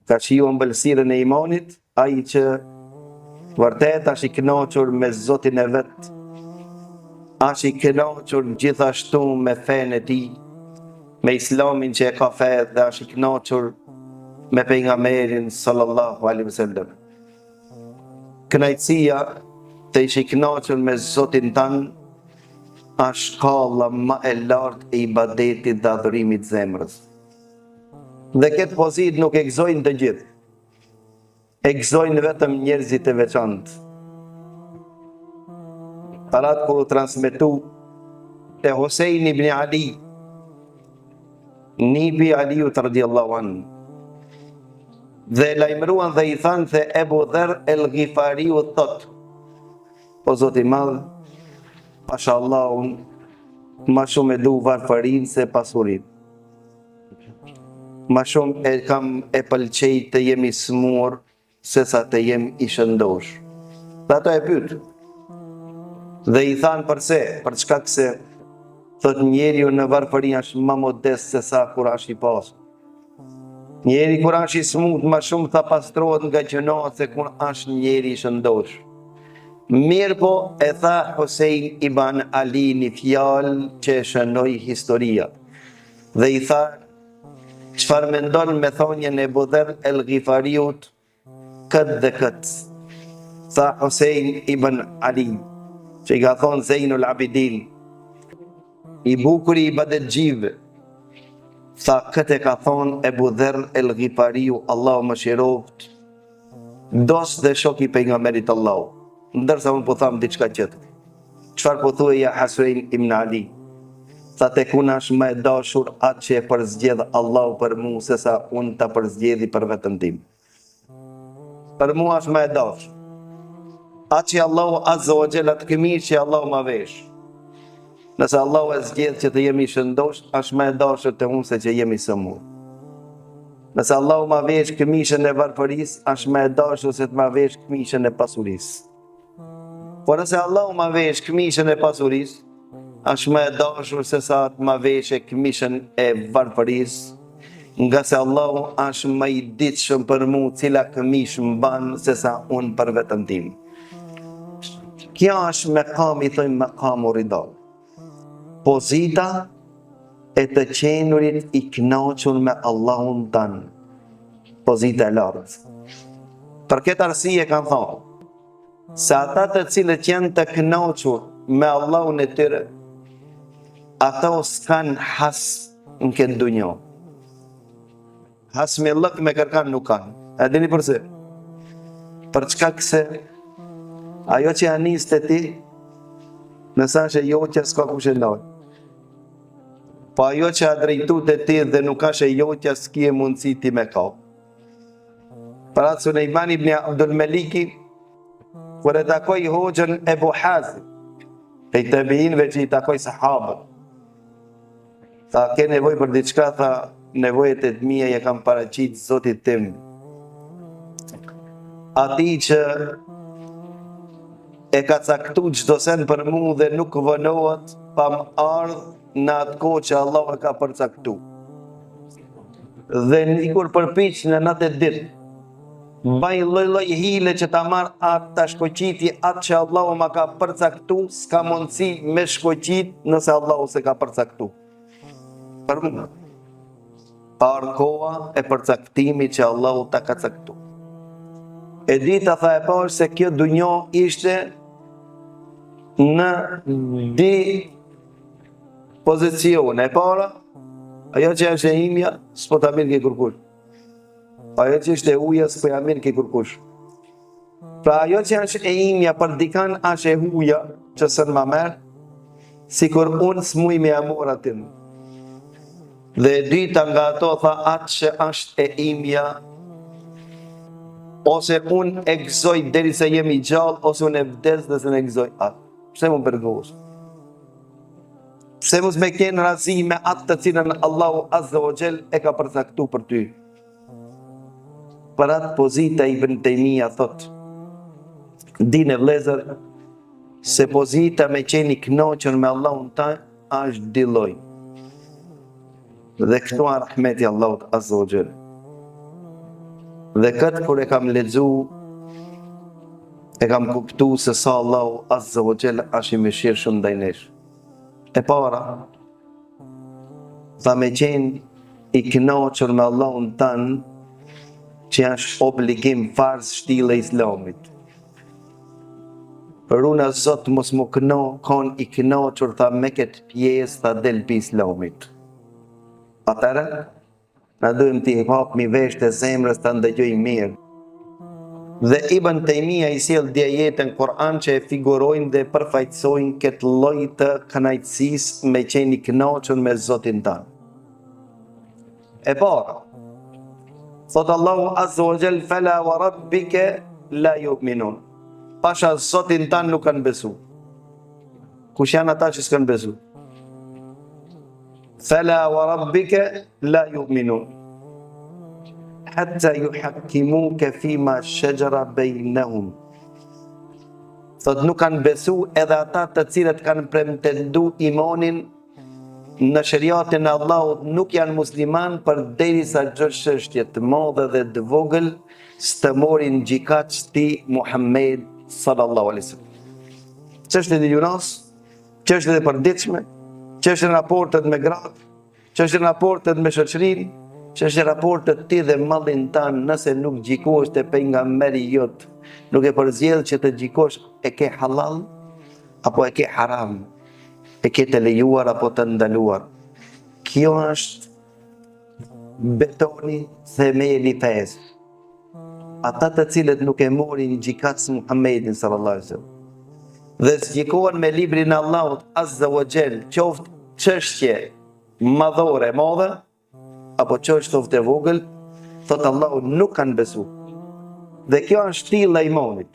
ka shiju ëmbëlsirën e imanit, ai që vërtet është i kënaqur me Zotin e vet, është i kënaqur gjithashtu me fenë e tij, me islamin që e ka fe dhe është i kënaqur me pejgamberin sallallahu alaihi wasallam. Kënaqësia të ish i kënaqur me Zotin tan është shkalla më e lartë e ibadetit dhe adhurimit zemrës. Dhe këtë pozitë nuk e gëzojnë të gjithë, e gëzojnë vetëm njerëzit e veçantë. Parat kur u transmetu te Husein ibn Ali, nipi Aliut radhiyallahu anhu, dhe lajmëruan dhe i thanë se Ebu Dher el Ghifariu thot: o Zoti i madh, mashallah, ma shumë e du varfërinë se pasurinë. Ma shumë e pëlqej të jemi smur se sa të jem i shëndosh. Dhe ato e pyet. Dhe i thanë përse, për shkak se thot njeriu në varfëri është më modest se sa kur është i pasur. Njeri kur është i smut më shumë tha pastrohet nga gjënohet se kur është njeri i shëndosh. Mirë po, e tha Husein ibn Ali një fjalë që e shënoi historia. Dhe i tha: çfarë mendon me thonjën e Ebu Dher el Ghifariut këtë dhe këtë? Tha Husein ibn Ali, që i ka thonë Zejnul Abidin, i bukuri i ibadetxhive, tha këtë e ka thonë Ebu Dher el Ghifariu, Allahu më shiroft, dos dhe shok i pejgamberit Allahu. Ndërsa unë po thamë diçka tjetër. Çfarë po thuaj ja Husein ibn Ali? Tha tek unë është më e dashur atë që e përzgjedh Allahu për mua se sa unë ta përzgjedhi për veten tim. Për mua është më e dashur atë që Allahu azza wa jalla të këmir që Allahu ma vesh. Nëse Allahu e zgjedh që të jemi shëndosh, është më e dashur te unë se që jemi smur. Nëse Allahu ma vesh këmishën e varfërisë, është më e dashur se të ma vesh këmishën e pasurisë. Por nëse Allahu ma vesh këmishën e pasurisë, është më e dashur se sa të ma veshe këmishën e varfërisë, nga se Allahu është më i ditshëm për mu cila këmish më banë se sa unë për vetën tim. Kja është mekam, i thëjmë mekamu rida. Pozita e të qenurit i kënaqur me Allahun tanë. Pozita e lartë. Për këtë arsye kanë thonë, se ata të cilët janë të kënaqur me Allahun e tyre, ata s'kan has në këtë dunjo. Has me lëk me kërkan nuk kanë. E dini përse? Për çka se ajo që ja nis të ti, nësa që jo që s'ka kush e loj. Po ajo që a drejtu të ti dhe nuk ka që jo që s'ki e mundësi ti me ka. Për atë Sulejman ibn Abdul Meliki, kur e takoj hoxhën Ebu Hazim, e i tabiinëve që i takoj sahabët, tha, ke nevoj për diçka, tha, nevojët e të mija ja kam paraqit Zotit tim. Ati që e ka caktu çdo sen për mu dhe nuk vënohet pa më ardhë në atë kohë që Allah e ka përcaktu. Dhe nikur përpiq në natë e ditë, mbaj lloj hile që ta marr atë ta shkoqiti atë që Allah ma ka përcaktu, s'ka mundësi me shkoqit nëse Allah se ka përcaktu. Për mu, par koha e përcaktimi që Allah ta ka caktu. E dita tha e parë se kjo dunjo ishte në di pozicione. E para, ajo që është e imja, s'po ta mirë ke kërkush. Ajo që është e uja, s'po ja mirë ke kërkush. Pra ajo që është e imja për dikan është e huja që sën ma merë, si kur unë s'muj me amor atin. Dhe dyta nga ato tha atë që është e imja, ose unë e gëzoj deri se jemi gjallë, ose unë e vdes dhe se në gëzoj atë. Pse mu përgohës? Pse mu s'me kjenë razi me atë të cilën Allahu Azza wa Jell e ka përcaktu për ty? Për atë pozita Ibn Taymija thot, dine vlezër, se pozita me qeni knoqën me Allahun ta është dy lloj. Dhe këtu a rahmeti Allahut Azza wa Jell. Dhe këtë kur e kam lexu, e kam kuptu se sa Allahu Azza wa Jall është i mëshirshëm ndaj nesh. E para, tha me qenë i kënaqur me Allahun tanë, që është obligim farz shtile Islamit. Për unë Zot mos më kanë i kënaqur tha me këtë pjesë tha del pi Islamit. Atëra, na duhem t'i hapmi vesh të zemrës ta ndëgjojmë mirë. Dhe Ibn Taymija i sjell dia jetën Kur'an që e figurojnë dhe përfaqësojnë këtë lloj të kënaqësisë me qenë i kënaqur me Zotin tanë. E para, thot Allahu Azza wa Jall fala wa rabbika la yu'minun. Pasha Zotin tanë nuk kanë besu. Kush janë ata që s'kan besu? Fala wa rabbika la yu'minun hatta yuhakkimuka fima shajara bainahum. Thot nuk kanë besu edhe ata të cilët kanë pretendu imanin në shariatin e Allahut nuk janë musliman përderisa çdo çështje të madhe dhe të vogël s'të morin gjikaç ti Muhammed sallallahu alaihi wasallam. Çështjet e gjunas, çështjet e përditshme, çështjet e raportet me gratë, çështjet e raportet me shoqërinë, çështjet e raportet ti dhe mallin tan, nëse nuk gjikosh te pejgamberi jot, nuk e përzjedh që të gjikosh e ke halal apo e ke haram, e ke të lejuar apo të ndaluar. Kjo është betoni themeli fesë. Ata të cilët nuk e morin gjikatës Muhammedin sallallahu alaihi wasallam dhe s'gjikohen me librin e Allahut Azza wa Jall, qoftë çështje madhore madhe apo çështje e vogël, thot Allahu nuk kanë besu. Dhe kjo është shtilla e imanit.